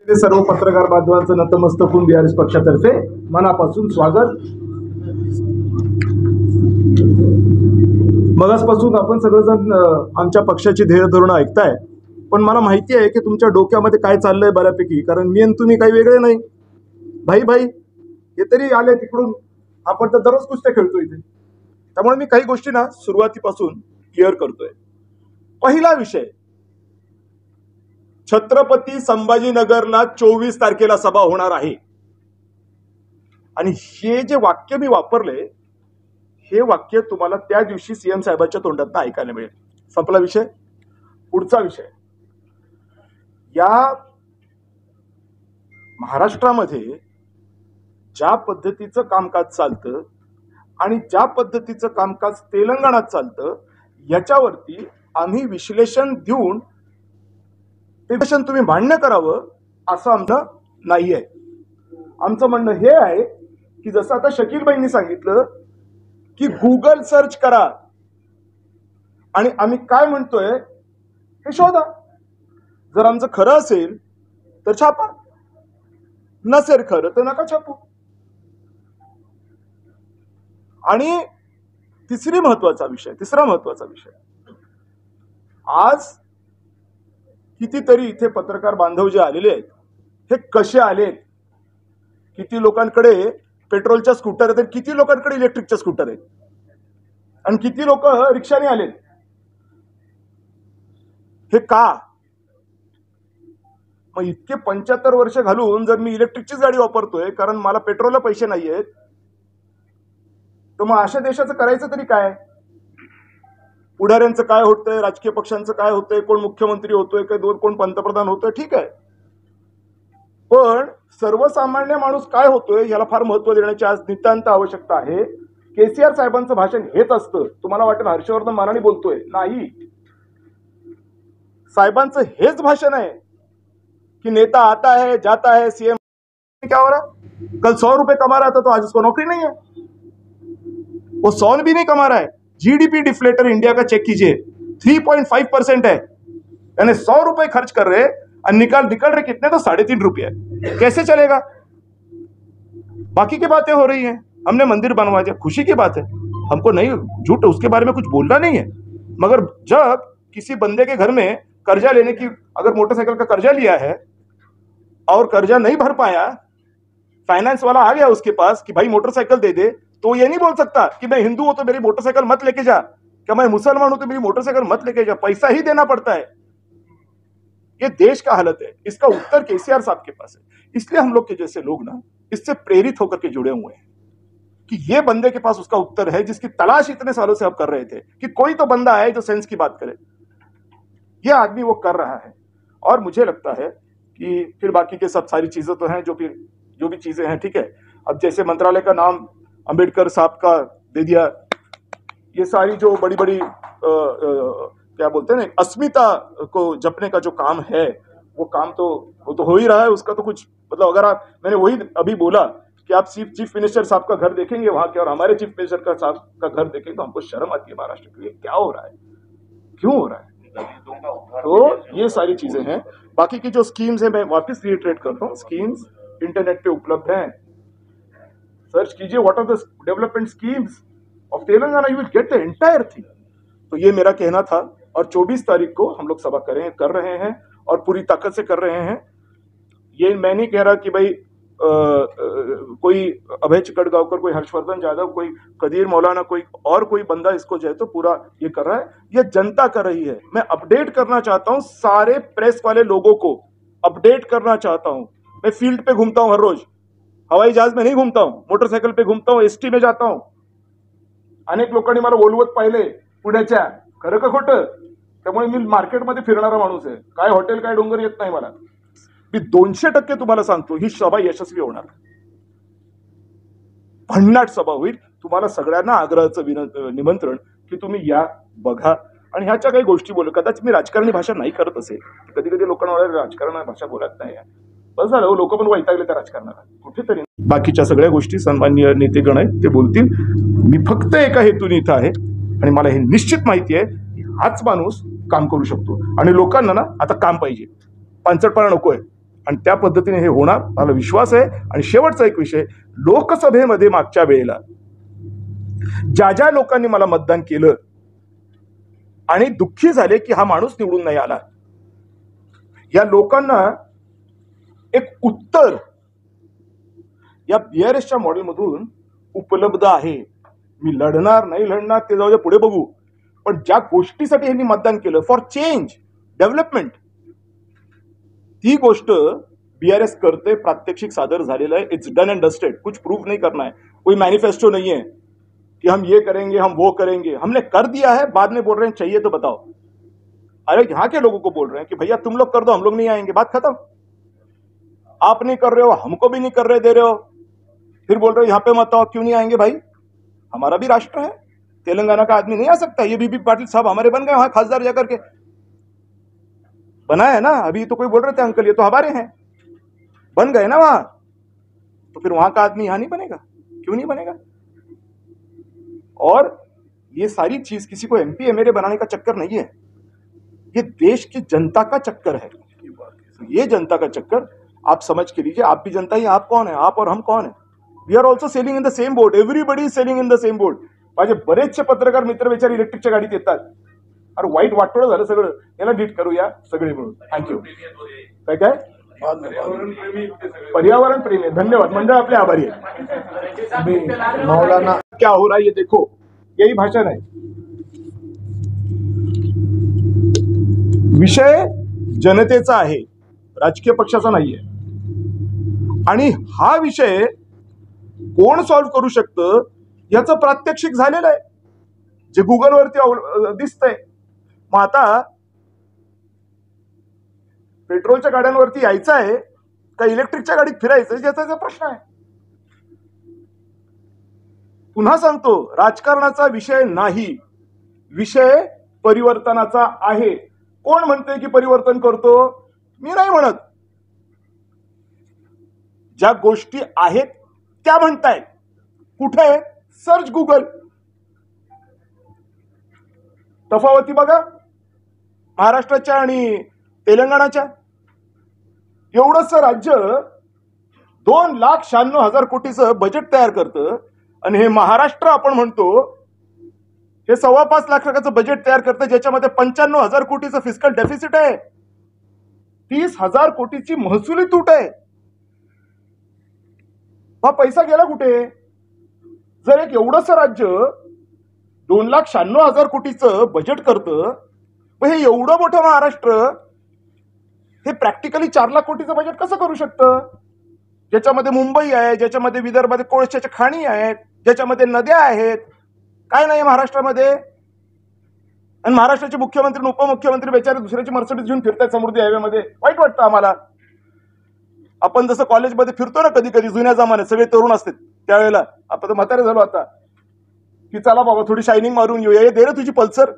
सर्व पत्रकार बांधवांचं नतमस्तक होऊन बीआरएस पक्षातर्फे मनापासून स्वागत। मगासपासून आपण सगळेजण आमच्या पक्षाची ध्येय धोरणं ऐकताय, पण मला माहिती आहे की तुमच्या डोक्यामध्ये काय चाललंय बऱ्यापैकी, कारण मी आणि तुम्ही काही वेगळे नाही। भाई भाई हे तरी आले तिकडून, आपण तर दररोज कुस्त्या खेळतो इथे, त्यामुळे मी काही गोष्टी ना सुरुवातीपासून क्लिअर करतोय। पहिला विषय, छत्रपती संभाजीनगरला 24 तारखेला सभा होणार आहे आणि हे जे वाक्य मी वापरले, हे वाक्य तुम्हाला त्या दिवशी सीएम साहेबांच्या तोंडातून ऐकायला मिळेल। संपला विषय। पुढचा विषय, या महाराष्ट्रामध्ये ज्या पद्धतीचं कामकाज चालतं आणि ज्या पद्धतीचं कामकाज तेलंगणात चालतं, याच्यावरती आम्ही विश्लेषण देऊन ते विश्लेषण तुम्ही मान्य करावं असं आमचं नाहीये। आमचं म्हणणं हे आहे की जसं आता शकील भाईंनी सांगितलं की गुगल सर्च करा आणि आम्ही काय म्हणतोय हे शोधा। जर आमचं खरं असेल तर छापा, नसेल खरं तर नका छापू। आणि तिसरा महत्वाचा विषय, आज कितीतरी इथे पत्रकार बांधव जे आलेले आहेत, हे कसे आलेत? किती लोकांकडे पेट्रोलच्या स्कूटर आहेत, किती लोकांकडे इलेक्ट्रिकच्या स्कूटर आहेत, आणि किती लोक रिक्षाने आलेत? हे का? मग इतके 75 वर्ष घालून जर मी इलेक्ट्रिकचीच गाडी वापरतोय कारण मला पेट्रोलला पैसे नाहीयेत, तर मग अशा देशाचं करायचं तरी काय? पुढाऱ्यांचं काय होतंय, राजकीय पक्षांचं काय होतंय, कोण मुख्यमंत्री होतोय, कोण पंतप्रधान होतोय, ठीक आहे, पण सर्वसामान्य माणूस काय होतोय याला फार महत्व देण्याची आज नितांत आवश्यकता आहे। केसीआर साहेबांचं भाषण हेच असतं। तुम्हाला वाटेल हर्षवर्धन मानाने बोलतोय, नाही, साहेबांचं हेच भाषण आहे कि नेता आता है जाता है, सीएम क्या हो रहा, कल 100 रुपए कमा रहा था तो आज उसको नौकरी नहीं है, वो 100 भी नहीं कमा रहा है। जीडीपी डिफ्लेटर इंडिया का चेक कीजिए, 3.5% है, यानी 100 रुपए खर्च कर रहे और निकल रहे कितने, तो 3.5 रुपये। कैसे चलेगा? बाकी की बातें हो रही हैं, हमने मंदिर बनवा दिया, खुशी की बात है, हमको नहीं, झूठ उसके बारे में कुछ बोलना नहीं है, मगर जब किसी बंदे के घर में कर्जा लेने की, अगर मोटरसाइकिल का कर्जा लिया है और कर्जा नहीं भर पाया, फाइनेंस वाला आ गया उसके पास कि भाई मोटरसाइकिल दे दे, तो ये नहीं बोल सकता कि मैं हिंदू हूं तो मेरी मोटरसाइकिल मत लेके जा, क्या मैं मुसलमान हूं तो मेरी मोटरसाइकिल मत लेके जा, पैसा ही देना पड़ता है। ये देश का हालत है, इसका उत्तर केसीआर साहब के पास है। इसलिए हम लोग के जैसे लोग ना इससे प्रेरित होकर के जुड़े हुए हैं कि ये बंदे के पास उसका उत्तर है, जिसकी तलाश इतने सालों से हम कर रहे थे कि कोई तो बंदा है जो सेंस की बात करे। ये आदमी वो कर रहा है, और मुझे लगता है कि फिर बाकी के सब सारी चीजें तो हैं, जो भी चीजें हैं, ठीक है। अब जैसे मंत्रालय का नाम अंबेडकर साहब का दे दिया, ये सारी जो बड़ी बड़ी क्या बोलते हैं ना, अस्मिता को जपने का जो काम है, वो काम तो वो तो हो ही रहा है, उसका तो कुछ मतलब, अगर आप, मैंने वही अभी बोला कि आप चीफ मिनिस्टर साहब का घर देखेंगे वहां के और हमारे चीफ मिनिस्टर का साहब का घर देखेंगे तो हमको शर्म आती है महाराष्ट्र के लिए, क्या हो रहा है, क्यों हो रहा है। तो ये सारी चीजें हैं। बाकी की जो स्कीम्स है, मैं वापस रिट्रेट करता हूँ, स्कीम्स इंटरनेट पे उपलब्ध हैं, सर्च कीजिए what are the development schemes of Telangana, you will get the entire thing. तो ये मेरा कहना था, और 24 तारीख को हम लोग सभा कर रहे हैं और पूरी ताकत से कर रहे हैं। ये मैं नहीं कह रहा कि भाई कोई अभय चिकड़गांवकर, कोई हर्षवर्धन यादव, कोई कदीर मौलाना, कोई बंदा इसको जो है तो पूरा ये कर रहा है, ये जनता कर रही है। मैं अपडेट करना चाहता हूं, सारे प्रेस वाले लोगों को अपडेट करना चाहता हूं। मैं फील्ड पे घूमता हूं हर रोज, हवाई जहाज में नहीं घूमता हूं, मोटरसायकल पे घूमता हूं, एसटी में जाता हूं। अनेक लोकांनी मला बोलवत पाहिले पुण्याच्या, खरं का खोटं? त्यामुळे मी मार्केटमध्ये फिरणारा माणूस आहे, काय हॉटेल काय डोंगर येत नाही मला। मी 200% तुम्हाला सांगतो, ही सभा यशस्वी होणार, भन्नाट सभा होईल। तुम्हाला सगळ्यांना आग्रहाचं निमंत्रण की तुम्ही या, बघा, आणि ह्याच्या काही गोष्टी बोलू। कदाचित मी राजकारणी भाषा नाही करत असेल, कधी कधी लोकांना राजकारण भाषा बोलत नाही, बस झालं, लोक पण वैतागले त्या राजकारणाला कुठेतरी। बाकीच्या सगळ्या गोष्टी सन्माननीय नेतेगण आहेत ते बोलतील, मी फक्त एका हेतूने इथं आहे, आणि मला हे निश्चित माहिती आहे हाच माणूस काम करू शकतो, आणि लोकांना ना आता काम पाहिजे, पांचटपणा नकोय। आणि त्या पद्धतीने हे होणार मला विश्वास आहे. आणि शेवटचा एक विषय, लोकसभेमध्ये मागच्या वेळेला ज्या लोकांनी मला मतदान केलं आणि दुःखी झाले की हा माणूस निवडून नाही आला, या लोकांना एक उत्तर या BRSच्या मॉडेलमधून उपलब्ध आहे. मी लढणार नाही लढणार ते जाऊ दे, पुढे बघू. पण ज्या गोष्टीसाठी यांनी मतदान केलं, फॉर चेंज, डेव्हलपमेंट, ती गोष्ट BRS करते. प्रात्यक्षिक सादर झालेलं आहे. It's done and dusted. कुछ प्रूफ नहीं करना है, कोई मैनिफेस्टो नहीं है कि हम ये करेंगे हम वो करेंगे. हमने कर दिया है, बाद में बोल रहे हैं चाहिए तो बताओ. अरे यहाँ के लोगों को बोल रहे हैं कि भैया तुम लोग कर दो, हम लोग नहीं आएंगे, बात खत्म. आप नहीं कर रहे हो, हमको भी नहीं कर रहे दे रहे हो, फिर बोल रहे हो यहाँ पे मत आओ. क्यों नहीं आएंगे भाई? हमारा भी राष्ट्र है. तेलंगाना का आदमी नहीं आ सकता? ये बीबी पाटिल साहब हमारे बन गए वहां खासदार जाकर के, बना है ना. अभी तो कोई बोल रहे थे अंकल ये तो हमारे हैं, बन गए ना वहां. तो फिर वहां का आदमी यहां नहीं बनेगा? क्यों नहीं बनेगा? और ये सारी चीज किसी को MP MLA बनाने का चक्कर नहीं है, ये देश की जनता का चक्कर है. ये जनता का चक्कर आप समझ के लीजिए. आप भी जनता ही. आप कौन है? आप और हम कौन है? We are also sailing in the same boat. Everybody is sailing in the same boat. माझे बरेचसे पत्रकार मित्र बेचारे इलेक्ट्रिकच्या गाडीत येतात. अरे वाईट वाटोळं झालं सगळं. याला डीट करूया सगळे मिळून. थँक्यू. काय काय पर्यावरण प्रेमी. धन्यवाद. मंडळ आपले आभारी आहे. मौलाना क्या हो रहा है ये देखो, यही भाषण है. विषय जनतेचा आहे, राजकीय पक्षाचा नाहीये. आणि हा विषय कोण सॉल्व्ह करू शकतं याचं प्रात्यक्षिक झालेलं आहे, जे गुगलवरती दिसतंय. मग आता पेट्रोलच्या गाड्यांवरती यायचं आहे का इलेक्ट्रिकच्या गाडीत फिरायचं याचा प्रश्न आहे. पुन्हा सांगतो, राजकारणाचा विषय नाही, विषय परिवर्तनाचा आहे. कोण म्हणते की परिवर्तन करतो? मी नाही म्हणत. ज्या गोष्टी आहेत त्या म्हणतायत. कुठे? Search Google. तफावती बघा महाराष्ट्राच्या आणि तेलंगणाच्या. एवढंच राज्य 2,96,000 कोटीचं बजेट तयार करतं आणि हे महाराष्ट्र आपण म्हणतो हे 5.25 लाखाचं बजेट तयार करतं, ज्याच्यामध्ये 95,000 कोटीचं फिस्कल डेफिसिट आहे, 30,000 कोटीची महसुली तूट आहे. हा पैसा गेला कुठे? जर एक एवढंच राज्य 2,96,000 कोटीचं बजेट करतं, मग हे एवढं मोठं महाराष्ट्र हे प्रॅक्टिकली 4 लाख कोटीचं बजेट कसं करू शकतं? ज्याच्यामध्ये मुंबई आहे, ज्याच्यामध्ये विदर्भामध्ये कोळशाच्या खाणी आहेत, ज्याच्यामध्ये नद्या आहेत, काय नाही महाराष्ट्रामध्ये. आणि महाराष्ट्राचे मुख्यमंत्री उपमुख्यमंत्री बेचारे दुसऱ्याची मर्सिडीज घेऊन फिरतात समृद्धी हायवेमध्ये. वाईट वाटतं आम्हाला. आपण जसं कॉलेजमध्ये फिरतो ना कधी कधी जुन्या जमान्यात, सगळे तरुण असतात त्यावेळेला, आपण तर म्हातारे झालो आता, की चला बाबा थोडी शायनिंग मारून येऊया, दे रे तुझी पल्सर.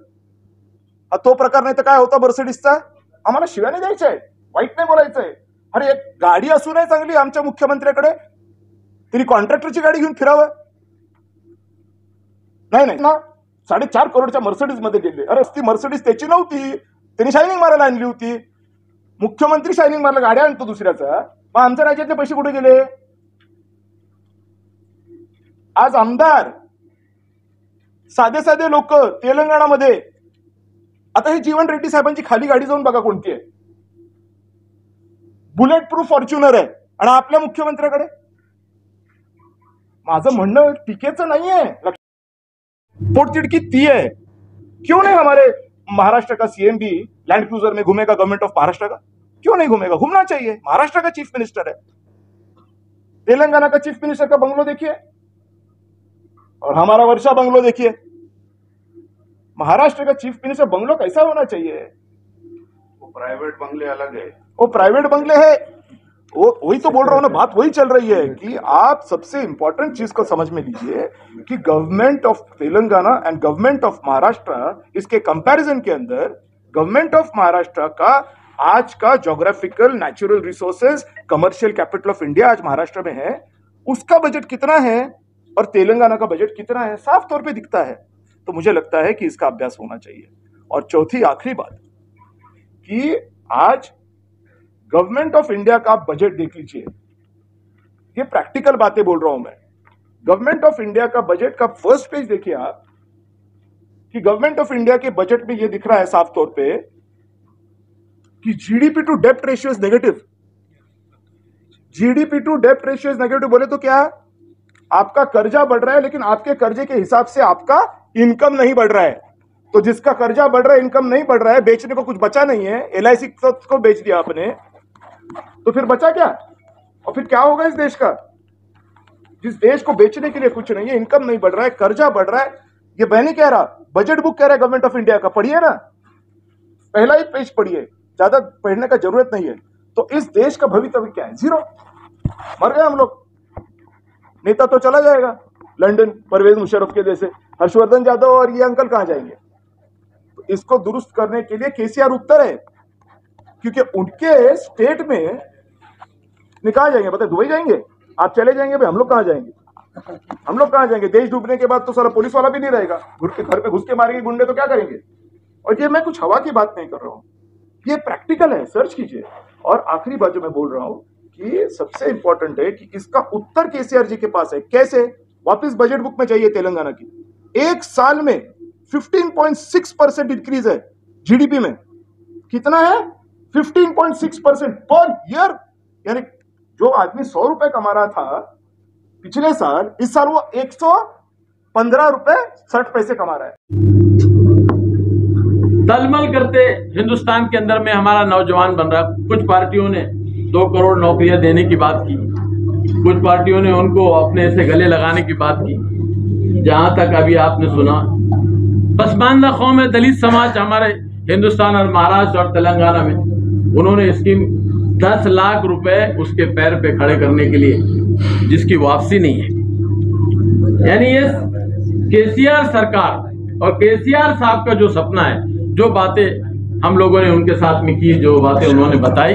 तो प्रकार नाही तर काय होता मर्सिडीजचा? आम्हाला शिव्याने द्यायच्या आहे, वाईट नाही बोलायचंय. अरे एक गाडी असू नाही चांगली आमच्या मुख्यमंत्र्याकडे, तरी कॉन्ट्रॅक्टरची गाडी घेऊन फिरावं? नाही ना, 4.5 करोडच्या मर्सिडीज मध्ये गेले. अरे ती मर्सिडीज त्याची नव्हती, त्यांनी शायनिंग मारायला आणली होती. मुख्यमंत्री शायनिंग मारायला गाड्या आणतो दुसऱ्याचा, मग आमच्या राज्यातले पैसे कुठे गेले? आज आमदार साधे साधे लोक तेलंगणामध्ये, आता ही जीवन रेड्डी साहेबांची खाली गाडी जाऊन बघा कोणती आहे, बुलेट प्रूफ फॉर्च्युनर आहे. आणि आपल्या मुख्यमंत्र्याकडे, माझं म्हणणं टीकेचं नाहीये, पोटतिडकी ती है. क्यों नहीं हमारे महाराष्ट्र का CM भी लैंड क्रूजर में घूमेगा गवर्नमेंट ऑफ महाराष्ट्र का? क्यों नहीं घूमेगा? घूमना चाहिए. महाराष्ट्र का चीफ मिनिस्टर है. तेलंगाना का चीफ मिनिस्टर का बंगलो देखिए और हमारा वर्षा बंगलो देखिए. महाराष्ट्र का चीफ मिनिस्टर बंगलो कैसा होना चाहिए? वो प्राइवेट बंगले अलग है. वो प्राइवेट बंगले है, वही तो बोल रहा हूं ना, बात वही चल रही है कि आप सबसे इंपॉर्टेंट चीज को समझ में लीजिए कि government of Telangana and government of Maharashtra, इसके कंपैरिजन के अंदर गवर्नमेंट ऑफ महाराष्ट्र का आज का geographical natural resources commercial capital of India आज महाराष्ट्र में है, उसका बजट कितना है और तेलंगाना का बजट कितना है, साफ तौर पे दिखता है. तो मुझे लगता है कि इसका अभ्यास होना चाहिए. और चौथी आखिरी बात कि आज गवर्नमेंट ऑफ इंडिया का बजट देख लीजिए, ये प्रैक्टिकल बातें बोल रहा हूं मैं। गवर्नमेंट ऑफ इंडिया का बजट का फर्स्ट पेज देखिए आप, कि गवर्नमेंट ऑफ इंडिया के बजट में ये दिख रहा है साफ तौर पे कि GDP to dept ratio is negative. GDP to dept ratio is negative बोले तो क्या है? आपका कर्जा बढ़ रहा है लेकिन आपके कर्जे के हिसाब से आपका इनकम नहीं बढ़ रहा है। तो जिसका कर्जा बढ़ रहा है, इनकम नहीं बढ़ रहा है, बेचने को कुछ बचा नहीं है, एलआईसी को बेच दिया आपने, तो फिर बचा क्या? और फिर क्या होगा इस देश का? जिस देश को बेचने के लिए कुछ नहीं है, इनकम नहीं बढ़ रहा है, कर्जा बढ़ रहा है, ये मैं नहीं कह रहा, बजट बुक कह रहा है गवर्नमेंट ऑफ इंडिया का, पढ़िए ना, पहला ही पेज पढ़िए, ज्यादा पढ़ने का जरूरत नहीं है। तो इस देश का भविष्य क्या है? जीरो। मर गए हम लोग। नेता तो चला जाएगा लंदन, परवेज मुशर्रफ के जैसे, हर्षवर्धन यादव और ये अंकल कहां जाएंगे? तो इसको दुरुस्त करने के लिए केसीआर उत्तर है, क्योंकि उनके स्टेट में निकाल जाएंगे, बताए दुबई जाएंगे, आप चले जाएंगे, भाई हम लोग कहां जाएंगे? हम लोग कहां जाएंगे? देश डूबने के बाद तो सारा पुलिस वाला भी नहीं रहेगा, घर पे घुस के मारेंगे गुंडे, तो क्या करेंगे? और ये मैं कुछ हवा की बात नहीं कर रहा हूं, ये प्रैक्टिकल है, सर्च कीजिए। और आखिरी बात जो मैं बोल रहा हूं कि सबसे इंपॉर्टेंट है कि इसका उत्तर केसीआर जी के पास है। कैसे? वापस बजट बुक में चाहिए तेलंगाना की। एक साल में 15.6% इंक्रीज है जीडीपी में। कितना है? 15.6% पर ईयर। यानी जो आदमी 100 रुपए कमा रहा था पिछले साल, इस साल वो 115 रुपए 60 पैसे कमा रहा है। तलमल करते हिंदुस्तान के अंदर में हमारा नौजवान बन रहा। कुछ पार्टियों ने 2 करोड़ नौकरियां देने की बात की, कुछ पार्टियों ने उनको अपने से गले लगाने की बात की। जहां तक अभी आपने सुना, पसमानदा कौम है दलित समाज हमारे हिंदुस्तान और महाराष्ट्र और तेलंगाना में, उन्होंने स्कीम 10 लाख रुपए उसके पैर पे खड़े करने के लिए, जिसकी वापसी नहीं है। यानी ये केसीआर सरकार और केसीआर साहब का जो सपना है, जो बातें हम लोगों ने उनके साथ में की, जो बातें उन्होंने बताई,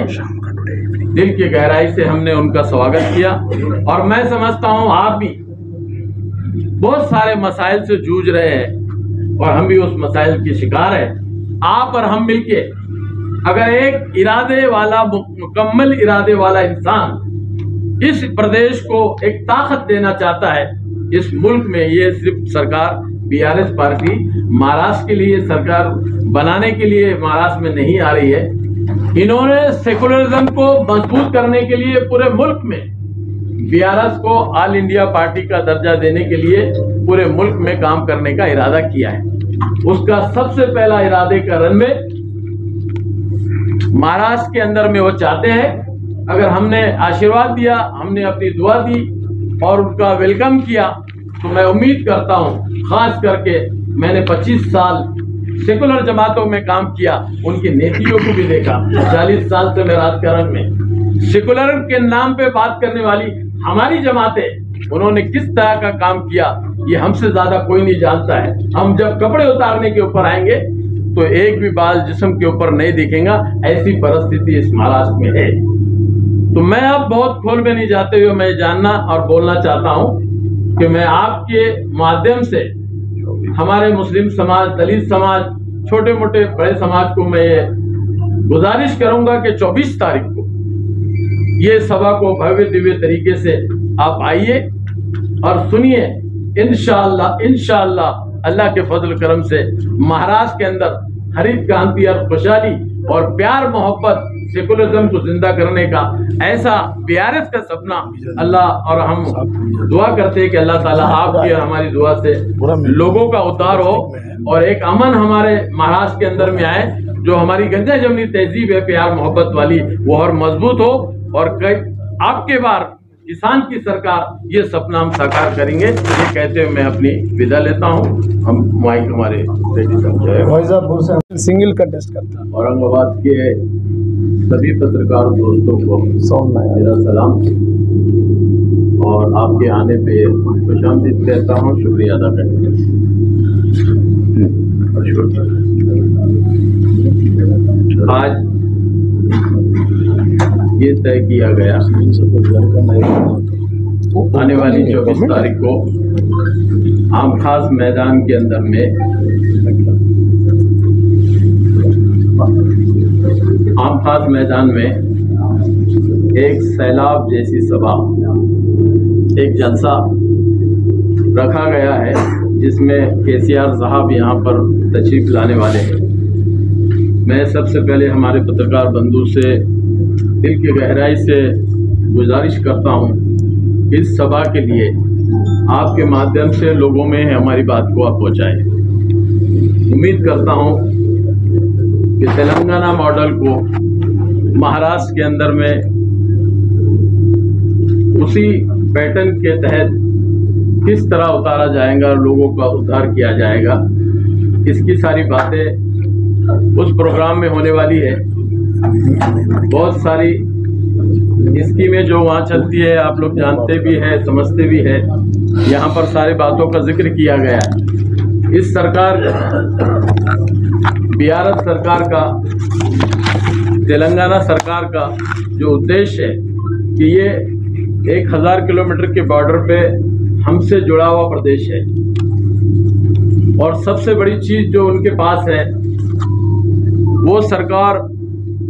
दिल की गहराई से हमने उनका स्वागत किया। और मैं समझता हूं आप भी बहुत सारे मसाइल से जूझ रहे हैं और हम भी उस मसाइल की शिकार है। आप और हम मिलके अगर एक इरादे वाला, मुकम्मल इरादे वाला इंसान इस प्रदेश को एक ताकत देना चाहता है इस मुल्क में, ये सिर्फ सरकार बीआरएस पार्टी महाराष्ट्र के लिए सरकार बनाने के लिए महाराष्ट्र में नहीं आ रही है। इन्होंने सेकुलरिज्म को मजबूत करने के लिए पूरे मुल्क में बीआरएस को ऑल इंडिया पार्टी का दर्जा देने के लिए पूरे मुल्क में काम करने का इरादा किया है। उसका सबसे पहला इरादे का रनवे महाराष्ट्र के अंदर में वो चाहते हैं। अगर हमने आशीर्वाद दिया, हमने अपनी दुआ दी और उनका वेलकम किया, तो मैं उम्मीद करता हूं, खास करके मैंने 25 साल सेकुलर जमातों में काम किया, उनकी नीतियों को भी देखा। 40 साल से मैं राजकारण में, सेकुलर के नाम पे बात करने वाली हमारी जमातें, उन्होंने किस तरह का काम किया ये हमसे ज्यादा कोई नहीं जानता है। हम जब कपड़े उतारने के ऊपर आएंगे तो एक भी बाल जिस्म के ऊपर नहीं दिखेगा, ऐसी परिस्थिति इस महाराष्ट्र में है। तो मैं अब बहुत खोल में नहीं जाते हुए मैं जानना और बोलना चाहता हूं कि मैं आपके माध्यम से हमारे मुस्लिम समाज, दलित समाज, छोटे मोटे बड़े समाज को मैं ये गुजारिश करूंगा कि 24 तारीख को ये सभा को भव्य दिव्य तरीके से आप आइए और सुनिए। इंशाअल्लाह अल्लाह के फजल करम से महाराष्ट्र के अंदर हरित क्रांति और खुशहाली और प्यार मोहब्बत, सेकुलरिज्म को जिंदा करने का ऐसा बीआरएस का सपना अल्लाह, और हम दुआ करते हैं कि अल्लाह ताला आपकी और हमारी दुआ से लोगों का उद्धार हो और एक अमन हमारे महाराष्ट्र के अंदर में आए। जो हमारी गंजा जमनी तहजीब है प्यार मोहब्बत वाली, वो और मजबूत हो और आपके बार किसान की सरकार ये सपना हम साकार करेंगे। ये कहते हुए मैं अपनी विदा लेता हूँ। हम माइक हमारे सिंगल कंटेस्ट करता है। औरंगाबाद के सभी पत्रकार दोस्तों को मेरा सलाम और आपके आने पे खुशामदीद कहता हूँ, शुक्रिया अदा करता हूँ। आज ये तय किया गया आने वाली 24 तारीख को आम खास मैदान के अंदर में एक सैलाब जैसी सभा, एक जलसा रखा गया है जिसमें केसीआर साहब यहाँ पर तशरीफ लाने वाले हैं। मैं सबसे पहले हमारे पत्रकार बंधु से दिल की गहराई से गुजारिश करता हूँ, इस सभा के लिए आपके माध्यम से लोगों में हमारी बात को आप पहुँचाएं। उम्मीद करता हूँ कि तेलंगाना मॉडल को महाराष्ट्र के अंदर में उसी पैटर्न के तहत किस तरह उतारा जाएगा और लोगों का उद्धार किया जाएगा, इसकी सारी बातें उस प्रोग्राम में होने वाली है। बहुत सारी स्कीमें जो वहाँ चलती है आप लोग जानते भी हैं, समझते भी हैं। यहाँ पर सारी बातों का जिक्र किया गया है। इस सरकार बीआरएस सरकार का, तेलंगाना सरकार का जो उद्देश्य है कि ये 1000 किलोमीटर के बॉर्डर पे हमसे जुड़ा हुआ प्रदेश है, और सबसे बड़ी चीज जो उनके पास है वो सरकार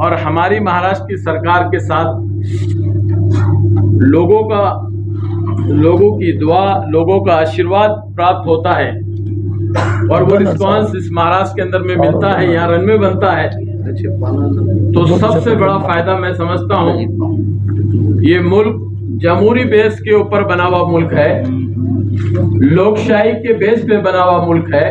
और हमारी महाराष्ट्र की सरकार के साथ लोगों की दुआ, लोगों का आशीर्वाद प्राप्त होता है, और वो रिस्पांस इस महाराष्ट्र के अंदर में मिलता है, यहाँ रनवे बनता है। तो सबसे बड़ा फायदा मैं समझता हूँ, ये मुल्क जमहूरी बेस के ऊपर बना हुआ मुल्क है, लोकशाही के बेस पे बना हुआ मुल्क है।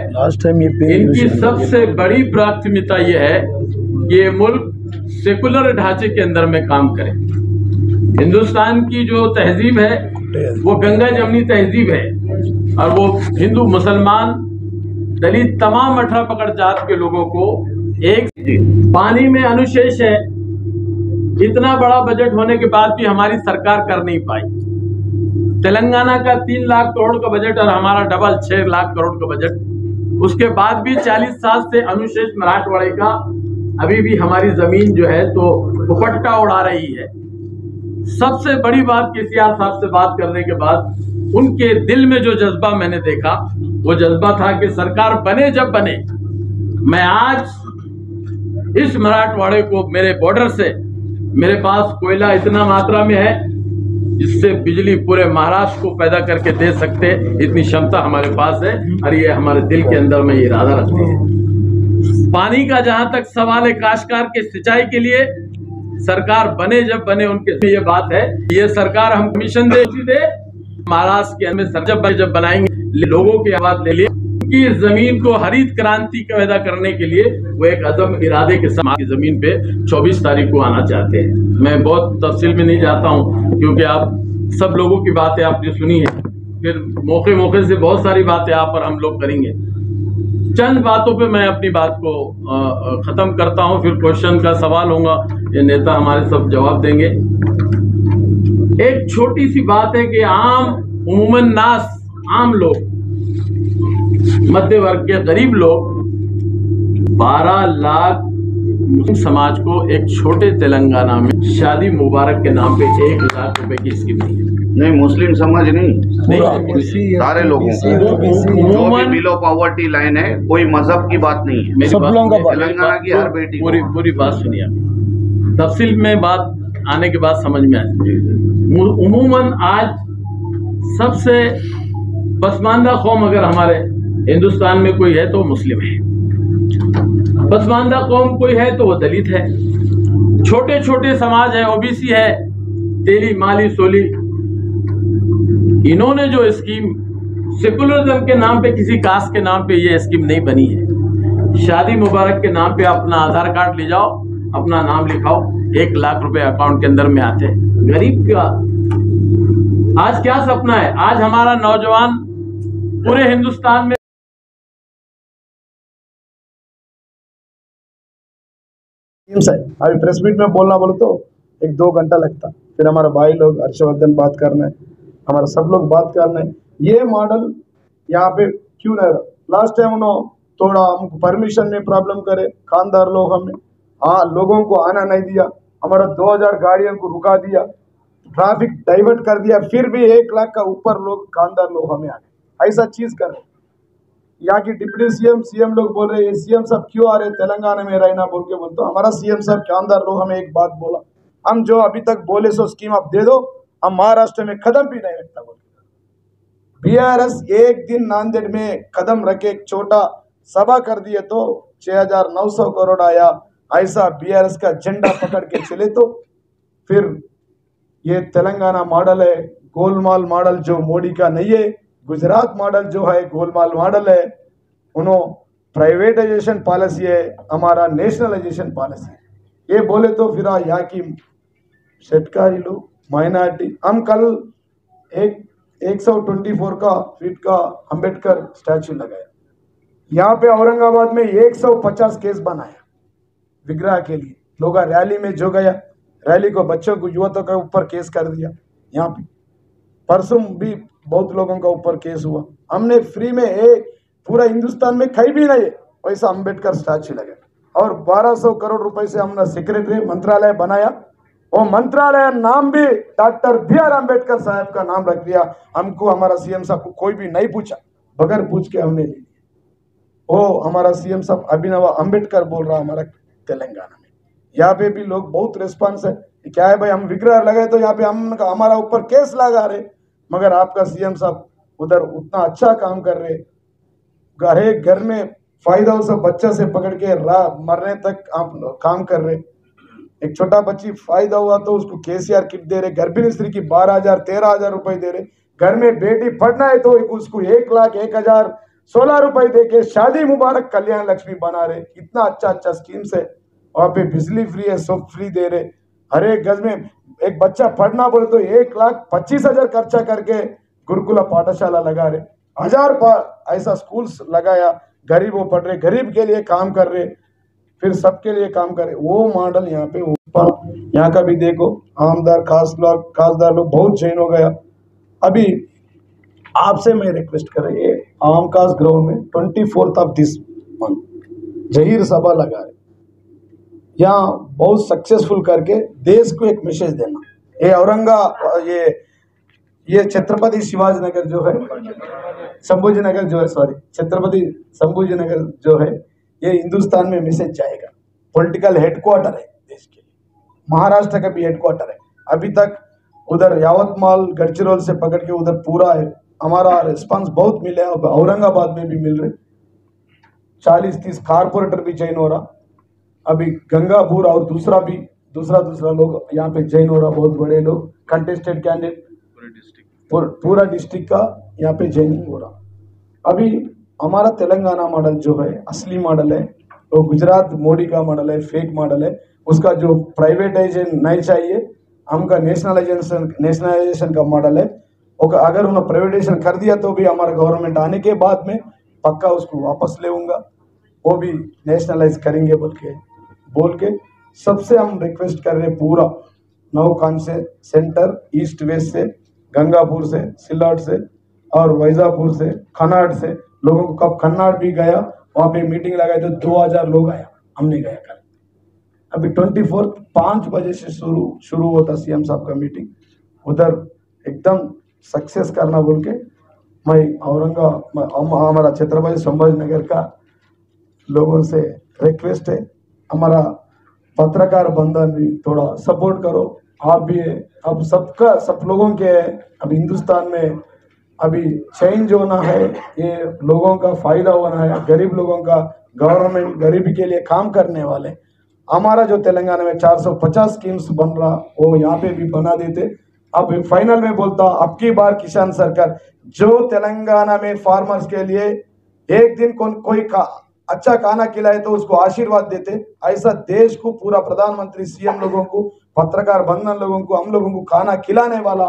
इनकी सबसे बड़ी प्राथमिकता ये है कि ये मुल्क सेकुलर ढांचे के अंदर में काम करे। हिंदुस्तान की जो तहजीब है वो गंगा जमनी तहजीब है, और वो हिंदू, मुसलमान, दलित, तमाम 18 पकड़ जात के लोगों को एक पानी में अनुशेष है। इतना बड़ा बजट होने के बाद भी हमारी सरकार कर नहीं पाई। तेलंगाना का 3 लाख करोड़ का बजट और हमारा डबल 6 लाख करोड़ का बजट, उसके बाद भी 40 साल से अनुशेष मराठवाड़े का अभी भी हमारी जमीन जो है तो दुपट्टा उड़ा रही है। सबसे बड़ी बात, केसीआर साहब से बात करने के बाद उनके दिल में जो जज्बा मैंने देखा, वो जज्बा था कि सरकार बने जब बने, मैं आज इस मराठवाड़े को, मेरे बॉर्डर से, मेरे पास कोयला इतना मात्रा में है जिससे बिजली पूरे महाराष्ट्र को पैदा करके दे सकते, इतनी क्षमता हमारे पास है, और ये हमारे दिल के अंदर में ये इरादा रखते हैं। पानी का जहां तक सवाल है, काश्तकार के सिंचाई के लिए सरकार बने जब बने, उनके ये बात है, ये सरकार हम कमीशन दे महाराष्ट्र के अंदर जब बनाएंगे, लोगों की आवाज ले लिए, कि इस जमीन को हरित क्रांति पैदा करने के लिए वो एक अज़म इरादे के साथ की जमीन पे 24 तारीख को आना चाहते हैं। मैं बहुत तफसील में नहीं जाता हूँ, क्योंकि आप सब लोगों की बातें आपने सुनी है, फिर मौके से बहुत सारी बातें आप और हम लोग करेंगे। चंद बातों पे मैं अपनी बात को खत्म करता हूँ, फिर क्वेश्चन का सवाल होगा, ये नेता हमारे सब जवाब देंगे। एक छोटी सी बात है कि उमूमन नास, आम लोग, मध्य वर्ग के गरीब लोग 12 लाख मुस्लिम समाज को एक छोटे तेलंगाना में शादी मुबारक के नाम पे 1 लाख रुपए की स्कीम दी है। नहीं, मुस्लिम समाज नहीं, सारे लोगों को जो भी बिलो पॉवर्टी लाइन है, कोई मजहब की बात नहीं है। मेरी तेलंगाना की हर बेटी पूरी बात सुनिए, तफसील में बात आने के बाद समझ में आती है। उमूमन आज सबसे पसमानदा कौम अगर हमारे हिंदुस्तान में कोई है तो मुस्लिम है, पसमानदा कौम कोई है तो वो दलित है, छोटे छोटे समाज है, ओबीसी है, तेली, माली, सोली। इन्होंने जो स्कीम सेकुलरिज्म के नाम पे, किसी कास्ट के नाम पे ये स्कीम नहीं बनी है। शादी मुबारक के नाम पे अपना आधार कार्ड ले जाओ, अपना नाम लिखाओ, 1 लाख रुपए अकाउंट के अंदर में आते हैं। गरीब का आज क्या सपना है? आज हमारा नौजवान पूरे हिंदुस्तान में अभी प्रेस मीट में बोलना बोलो तो 1-2 घंटा लगता, फिर हमारा भाई लोग हर्षवर्धन बात करना है, हमारा सब लोग बात करना है। ये मॉडल यहाँ पे क्यों नहीं रहा? लास्ट टाइम उन्होंने थोड़ा हमको परमिशन में प्रॉब्लम करे, खानदार लोग हमें लोगों को आना नहीं दिया, हमारा 2000 गाड़ियों को रुका दिया, ट्रैफिक डाइवर्ट कर दिया, फिर भी 1 लाख का ऊपर लोग, खानदार लोग हमें आ गए। ऐसा चीज कर यहाँ की डिप्टी सीएम लोग बोल रहे हैं सीएम साहब क्यों आ रहे तेलंगाना में रहना बोल के, बोलते हमारा सीएम साहब खानदार लोग हमें एक बात बोला, हम जो अभी तक बोले सो स्कीम आप दे दो, हम महाराष्ट्र में कदम भी नहीं रखता बोले। बीआरएस एक दिन नांदेड़ में कदम रखे, एक छोटा सभा कर दिए तो 6,900 करोड़ आया। ऐसा बीआरएस का झंडा पकड़ के चले तो फिर ये तेलंगाना मॉडल है, गोलमाल मॉडल जो मोदी का नहीं है। गुजरात मॉडल जो है गोलमाल मॉडल है, उन्होंने प्राइवेटाइजेशन पॉलिसी है, हमारा नेशनलाइजेशन पॉलिसी है। ये बोले तो फिर यहाँ की शेटकारी लोग माइनॉरिटी, हम कल 124 का फीट का अंबेडकर स्टैचू लगाया। यहाँ पे औरंगाबाद में 150 केस बनाया विग्रह के लिए। लोग रैली में जो गया, रैली को बच्चों को युवकों के ऊपर केस कर दिया। यहाँ पे परसों भी बहुत लोगों का ऊपर केस हुआ। हमने फ्री में पूरा हिंदुस्तान में कहीं भी नहीं वैसा अंबेडकर स्टैचू लगाया और 1200 करोड़ रुपए से हमने सेक्रेटरी मंत्रालय बनाया। वो मंत्रालय नाम भी डॉक्टर BR अम्बेडकर साहब का नाम रख दिया। हमको हमारा CM साहब को कोई भी नहीं पूछा, बगैर पूछ के हमने ले लिया। वो हमारा CM साहब अभिनव अम्बेडकर बोल रहा हमारा तेलंगाना में। यहाँ पे भी लोग बहुत रिस्पांस है। क्या है भाई, हम विग्रह लगाए तो यहाँ पे हम हमारा ऊपर केस लगा रहे, मगर आपका CM साहब उधर उतना अच्छा काम कर रहे। घर में फायदा सब बच्चा से पकड़ के मरने तक आप काम कर रहे। एक छोटा बच्ची फायदा हुआ तो उसको KCR किट दे रहे, गर्भिणी स्त्री की 12,000 13,000 रुपए दे रहे। घर में बेटी पढ़ना है तो उसको 1,01,016 रुपए दे के शादी मुबारक कल्याण लक्ष्मी बना रहे। इतना अच्छा स्कीम्स है। वहाँ पे बिजली फ्री है, सब फ्री दे रहे। हर एक गज में एक बच्चा पढ़ना बोले तो 1,25,000 खर्चा करके गुरुकुला पाठशाला लगा रहे। 1000 ऐसा स्कूल्स लगाया। गरीब वो पढ़ रहे, गरीब के लिए काम कर रहे, फिर सबके लिए काम कर रहे। वो मॉडल यहाँ पे ऊपर यहाँ का भी देखो, आमदार खासदार लोग बहुत चेंज हो गया। अभी आपसे मैं रिक्वेस्ट कर रही है, आमकास ग्राउंड में 24 ऑफ दिस मंथ जहीर सभा लगा रहे, यहाँ बहुत सक्सेसफुल करके देश को एक मैसेज देना। ये छत्रपति शिवाजी नगर जो है, संभाजी नगर जो है, छत्रपति संभाजी नगर जो है, ये हिंदुस्तान में मैसेज जाएगा। पॉलिटिकल हेडक्वार्टर है देश के लिए, महाराष्ट्र का भी हेडक्वार्टर है। अभी तक उधर यावतमाल गढ़चिरोली से पकड़ के उधर पूरा है। हमारा रिस्पांस बहुत मिले, औरंगाबाद में भी मिल रहे। 40-30 कारपोरेटर भी जॉइन हो रहा। अभी गंगापुर और दूसरा लोग यहाँ पे जॉइन हो रहा। बहुत बड़े लोग कंटेस्टेड कैंडिडेट पूरा डिस्ट्रिक्ट का यहाँ पे जॉइनिंग हो रहा। अभी हमारा तेलंगाना मॉडल जो है असली मॉडल है, वो गुजरात मोदी का मॉडल है, फेक मॉडल है। उसका जो प्राइवेटाइजेशन नहीं चाहिए, हमका नेशनलाइजेशन का मॉडल है। अगर उन्होंने प्राइवेटाइजेशन कर दिया तो भी हमारा गवर्नमेंट आने के बाद में पक्का उसको वापस लेऊंगा, वो भी नेशनलाइज करेंगे बोल के सबसे हम रिक्वेस्ट कर रहे। पूरा 9 कान से सेंटर ईस्ट वेस्ट से, गंगापुर से, सिल्लोड से और वैजापुर से, खन्नाड़ से लोगों को, कब खन्नाड़ भी गया वहाँ पे मीटिंग लगाए तो 2000 लोग आया, हमने गया कल। अभी 24 5 बजे से शुरू होता CM साहब का मीटिंग। उधर एकदम सक्सेस करना बोल के मैं हमारा छत्रपति संभाजी नगर का लोगों से रिक्वेस्ट है। हमारा पत्रकार बंधन भी थोड़ा सपोर्ट करो। आप भी है, अब सब लोगों के अब हिंदुस्तान में अभी चेंज होना है, ये लोगों का फायदा होना है, गरीब लोगों का गवर्नमेंट गरीबी के लिए काम करने वाले। हमारा जो तेलंगाना में 450 स्कीम्स बन रहा, वो यहाँ पे भी बना देते। अब फाइनल में बोलता, अब की बार किसान सरकार जो तेलंगाना में फार्मर्स के लिए एक दिन कोई अच्छा खाना खिलाए तो उसको आशीर्वाद देते, ऐसा देश को पूरा प्रधानमंत्री CM लोगों को, पत्रकार बंधन लोगों को, हम लोगों को खाना खिलाने वाला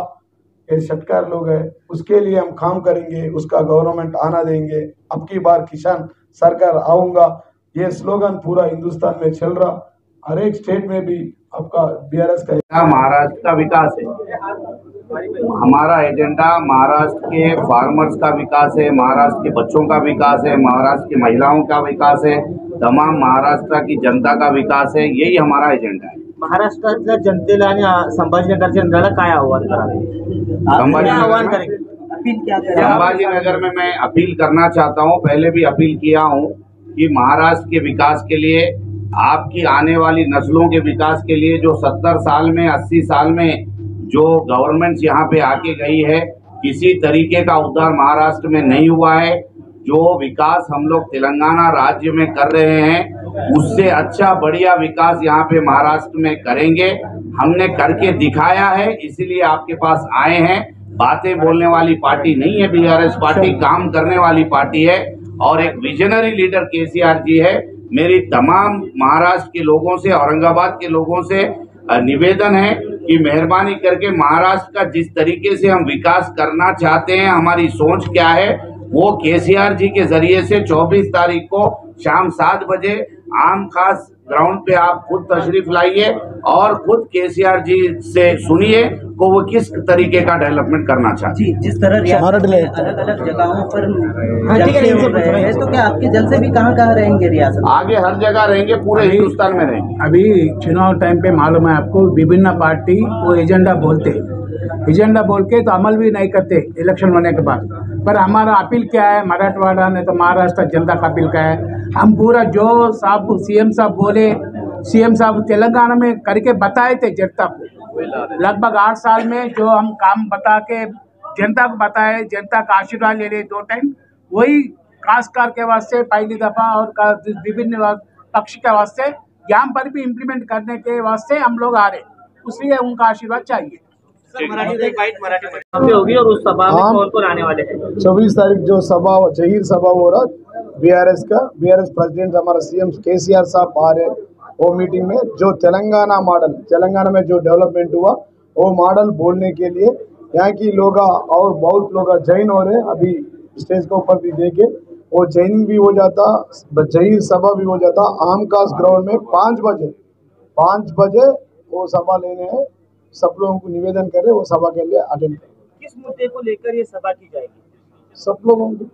ये सरकार लोग है। उसके लिए हम काम करेंगे, उसका गवर्नमेंट आना देंगे। अब की बार किसान सरकार आऊंगा, ये स्लोगन पूरा हिंदुस्तान में चल रहा। हर एक स्टेट में भी आपका BRS का महाराष्ट्र का विकास है। हमारा एजेंडा महाराष्ट्र के फार्मर्स का विकास है, महाराष्ट्र के बच्चों का विकास है, महाराष्ट्र की महिलाओं का विकास है, तमाम महाराष्ट्र की जनता का विकास है। यही हमारा एजेंडा है। महाराष्ट्रातल्या जनतेला आणि संभाजीनगरच्या जनतेला काय आव्हान करावे? संभाजीनगर में मैं अपील करना चाहता हूँ, पहले भी अपील किया हूँ कि महाराष्ट्र के विकास के लिए आपकी आने वाली नस्लों के विकास के लिए जो 70 साल में 80 साल में जो गवर्नमेंट यहाँ पे आके गई है, किसी तरीके का उद्धार महाराष्ट्र में नहीं हुआ है। जो विकास हम लोग तेलंगाना राज्य में कर रहे हैं, उससे अच्छा बढ़िया विकास यहाँ पे महाराष्ट्र में करेंगे। हमने करके दिखाया है, इसीलिए आपके पास आए हैं। बातें बोलने वाली पार्टी नहीं है बीआरएस पार्टी, काम करने वाली पार्टी है और एक विजनरी लीडर केसीआर जी है। मेरी तमाम महाराष्ट्र के लोगों से, औरंगाबाद के लोगों से निवेदन है कि मेहरबानी करके महाराष्ट्र का जिस तरीके से हम विकास करना चाहते हैं, हमारी सोच क्या है, वो केसीआर जी के जरिए से 24 तारीख को शाम 7 बजे आम खास ग्राउंड पे आप खुद तशरीफ लाइए और खुद केसीआर जी से सुनिए को वो किस तरीके का डेवलपमेंट करना चाहते हैं। जिस तरह अलग अलग जगहों पर जलसे हो रहे हैं, तो क्या आपके जल से भी कहाँ रहेंगे रियासत? आगे हर जगह रहेंगे, पूरे हिंदुस्तान में रहेंगे। अभी चुनाव टाइम पे मालूम है आपको, विभिन्न पार्टी वो एजेंडा बोलते, एजेंडा बोल के तो अमल भी नहीं करते इलेक्शन होने के बाद। पर हमारा अपील क्या है, मराठवाड़ा ने तो महाराष्ट्र जनता का अपील क्या है, हम पूरा जो साहब सीएम साहब बोले, सीएम साहब तेलंगाना में करके बताए थे जनता को, लगभग 8 साल में जो हम काम बता के जनता को बताए, जनता का आशीर्वाद ले ले 2 टाइम, वही खासकर के वास्ते पहली दफा और विभिन्न पक्ष के वास्ते यहाँ पर भी इम्प्लीमेंट करने के वास्ते हम लोग आ रहे, इसलिए उनका आशीर्वाद चाहिए। मराठी होगी और उस सभा में कौन आने वाले हैं? 24 तारीख जो सभा जाहिर सभा हो रहा बीआरएस का, बीआरएस प्रेसिडेंट हमारा सीएम केसीआर साहब आ रहे। वो मीटिंग में जो तेलंगाना मॉडल, तेलंगाना में जो डेवलपमेंट हुआ वो मॉडल बोलने के लिए यहाँ की लोग और बहुत लोग जॉइन हो रहे। अभी स्टेज के ऊपर भी देखे वो जॉइनिंग भी हो जाता, जाहिर सभा भी हो जाता। आम खास ग्राउंड में 5 बजे वो सभा लेने हैं। सब लोगों को निवेदन कर रहे वो सभा के लिए अटेंड करें। किस मुद्दे को लेकर ये सभा की जाएगी? सब लोगों को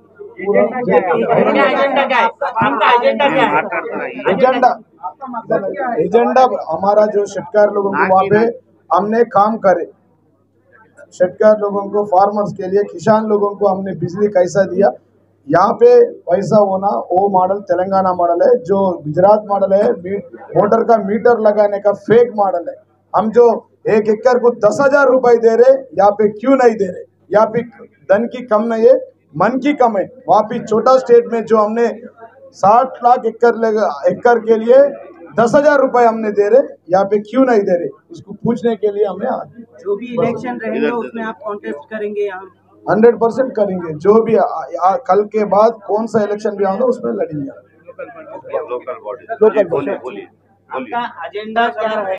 एजेंडा हमारा जो शेतकार लोगों को वहाँ पे हमने काम करे, शेतकार लोगों को, फार्मर्स के लिए, किसान लोगों को हमने बिजली कैसा दिया, यहाँ पे वैसा होना वो मॉडल तेलंगाना मॉडल है। जो गुजरात मॉडल है मोटर का मीटर लगाने का फेक मॉडल है। हम जो 1 एकड़ को 10,000 रुपए दे रहे, यहाँ पे क्यों नहीं दे रहे? यहाँ पे धन की कम नहीं है, मन की कम है। वहाँ पे छोटा स्टेट में जो हमने 60 लाख एकड़ के लिए 10,000 रुपए हमने दे रहे, यहाँ पे क्यों नहीं दे रहे? उसको पूछने के लिए हमें जो भी इलेक्शन रहेंगे उसमें आप कॉन्टेस्ट करेंगे? यहाँ 100% करेंगे। जो भी कल के बाद कौन सा इलेक्शन भी आएगा उसमें लड़ेंगे। Local body. आपका एजेंडा क्या है?